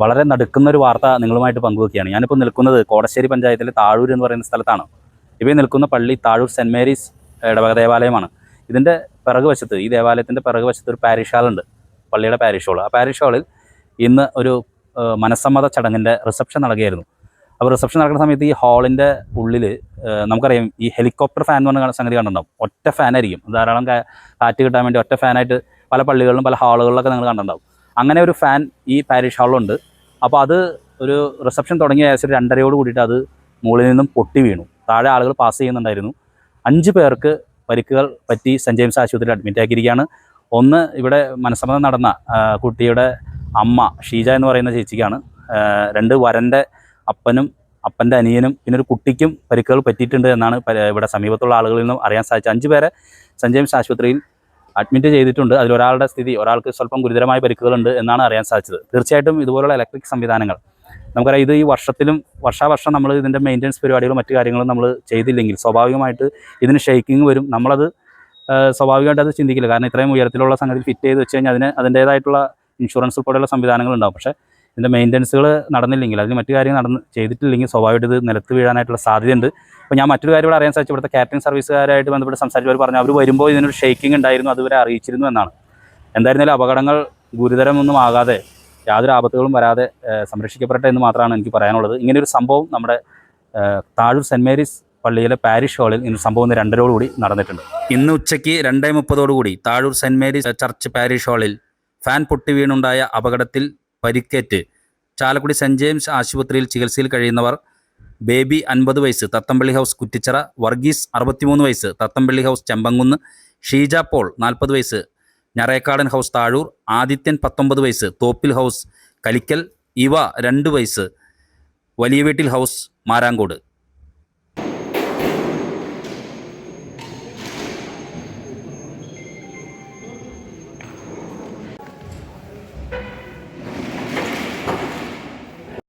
വളരെ നടുക്കുന്ന ഒരു വാർത്ത നിങ്ങളുമായിട്ട് പങ്കുവെക്കുകയാണ്. ഞാനിപ്പോൾ നിൽക്കുന്നത് കോടശ്ശേരി പഞ്ചായത്തിലെ താഴൂർ എന്ന് പറയുന്ന സ്ഥലത്താണ്. ഇപ്പോൾ നിൽക്കുന്ന പള്ളി താഴൂർ സെൻറ് മേരീസ് ഇടവക ദേവാലയമാണ്. ഇതിൻ്റെ പിറകുവശത്ത്, ഈ ദേവാലയത്തിൻ്റെ പിറകുവശത്ത് ഒരു പാരിഷ് ഹാളുണ്ട്, പള്ളിയുടെ പാരിഷ് ഹാൾ. ആ പാരിഷ് ഹാളിൽ ഇന്ന് ഒരു മനസ്സമ്മത ചടങ്ങിൻ്റെ റിസപ്ഷൻ നടക്കുകയായിരുന്നു. അപ്പോൾ റിസപ്ഷൻ നടക്കുന്ന സമയത്ത് ഈ ഹാളിൻ്റെ ഉള്ളിൽ നമുക്കറിയാം, ഈ ഹെലികോപ്റ്റർ ഫാൻ എന്ന് പറഞ്ഞ സംഗതി കണ്ടിട്ടുണ്ടാവും. ഒറ്റ ഫാനായിരിക്കും, ധാരാളം കാറ്റ് കിട്ടാൻ വേണ്ടി ഒറ്റ ഫാനായിട്ട് പല പള്ളികളിലും പല ഹാളുകളിലൊക്കെ നിങ്ങൾ കണ്ടിട്ടുണ്ടാവും. അങ്ങനെ ഒരു ഫാൻ ഈ പാരിഷ് ഹാളിലുണ്ട്. അപ്പോൾ അത് ഒരു റിസപ്ഷൻ തുടങ്ങിയ ഏകദേശം 2:30 കൂടിയിട്ട് അത് മുകളിൽ നിന്നും പൊട്ടി വീണു. താഴെ ആളുകൾ പാസ് ചെയ്യുന്നുണ്ടായിരുന്നു. 5 പേർക്ക് പരിക്കുകൾ പറ്റി സെൻറ് ജെയിംസ് ആശുപത്രിയിൽ അഡ്മിറ്റ് ആക്കിയിരിക്കുകയാണ്. ഒന്ന് ഇവിടെ മനസ്സമ്മതം നടന്ന കുട്ടിയുടെ അമ്മ ഷീജ എന്ന് പറയുന്ന ചേച്ചിക്കാണ്. 2 വരൻ്റെ അപ്പനും അപ്പൻ്റെ അനിയനും പിന്നെ ഒരു കുട്ടിക്കും പരിക്കുകൾ പറ്റിയിട്ടുണ്ട് എന്നാണ് ഇവിടെ സമീപത്തുള്ള ആളുകളിൽ നിന്നും അറിയാൻ സാധിച്ചത്. 5 പേരെ സെൻറ് ജെയിംസ് ആശുപത്രിയിൽ അഡ്മിറ്റ് ചെയ്തിട്ടുണ്ട്. അതിലൊരാളുടെ സ്ഥിതി, ഒരാൾക്ക് സ്വല്പം ഗുരുതരമായ പരിക്കുകളുണ്ട് എന്നാണ് അറിയാൻ സാധിച്ചത്. തീർച്ചയായിട്ടും ഇതുപോലുള്ള ഇലക്ട്രിക് സംവിധാനങ്ങൾ നമുക്കറിയാം, ഇത് ഈ വർഷാവർഷം നമ്മൾ ഇതിൻ്റെ മെയിൻ്റനൻസ് പരിപാടികളും മറ്റു കാര്യങ്ങളും നമ്മൾ ചെയ്തില്ലെങ്കിൽ സ്വാഭാവികമായിട്ട് ഇതിന് ഷെയ്ക്കിങ് വരും. നമ്മളത് സ്വാഭാവികമായിട്ട് അത് ചിന്തിക്കില്ല. കാരണം ഇത്രയും ഉയരത്തിലുള്ള സംഗതി ഫിറ്റ് ചെയ്ത് വെച്ച് കഴിഞ്ഞാൽ അതിൻ്റേതായിട്ടുള്ള ഇൻഷുറൻസ് ഉൾപ്പെടെയുള്ള സംവിധാനങ്ങളുണ്ടാവും. പക്ഷേ ഇതിൻ്റെ മെയിൻ്റനൻസുകൾ നടന്നില്ലെങ്കിൽ, അതിന് മറ്റു കാര്യങ്ങൾ ചെയ്തിട്ടില്ലെങ്കിൽ സ്വാഭാവികമായിട്ട് ഇത് നിലത്ത് വീഴാനായിട്ടുള്ള സാധ്യതയുണ്ട്. അപ്പോൾ ഞാൻ മറ്റൊരു കാര്യം ഇവിടെ അറിയാൻ സാധിച്ചു, ഇവിടുത്തെ കാറ്ററിംഗ് സർവീസുകാരായിട്ട് ബന്ധപ്പെട്ട് സംസാരിച്ചവർ പറഞ്ഞു, അവർ വരുമ്പോൾ ഇതിനൊരു ഷെയ്ക്കിംഗ് ഉണ്ടായിരുന്നു, അതുവരെ അറിയിച്ചിരുന്നു എന്നാണ്. എന്തായിരുന്നാലും അപകടങ്ങൾ ഗുരുതരമൊന്നും ആകാതെ, യാതൊരു ആപത്തുകളും വരാതെ സംരക്ഷിക്കപ്പെടട്ടെ എന്ന് മാത്രമാണ് എനിക്ക് പറയാനുള്ളത്. ഇങ്ങനെയൊരു സംഭവം നമ്മുടെ താഴൂർ സെൻറ് മേരീസ് പള്ളിയിലെ പാരിഷ് ഹാളിൽ ഇന്ന് സംഭവം 2:30 കൂടി നടന്നിട്ടുണ്ട്. ഇന്ന് ഉച്ചയ്ക്ക് 2:30 Thazhoor saint Mary's church parish ഹാളിൽ ഫാൻ പൊട്ടി വീണുണ്ടായ അപകടത്തിൽ പരിക്കേറ്റ് ചാലക്കുടി സെൻറ് ജെയിംസ് ആശുപത്രിയിൽ ചികിത്സയിൽ കഴിയുന്നവർ ബേബി 50 വയസ്സ് തത്തമ്പള്ളി ഹൗസ് കുറ്റിച്ചിറ, വർഗീസ് 63 വയസ്സ് തത്തമ്പള്ളി ഹൗസ് ചെമ്പങ്കുന്ന്, ഷീജ പോൾ 40 വയസ്സ് ഞറേക്കാടൻ ഹൗസ് താഴൂർ, ആദിത്യൻ 19 വയസ്സ് തോപ്പിൽ ഹൗസ് കലിക്കൽ, ഇവ 2 വയസ്സ് വലിയ വീട്ടിൽ ഹൗസ് മാരാങ്കോട്.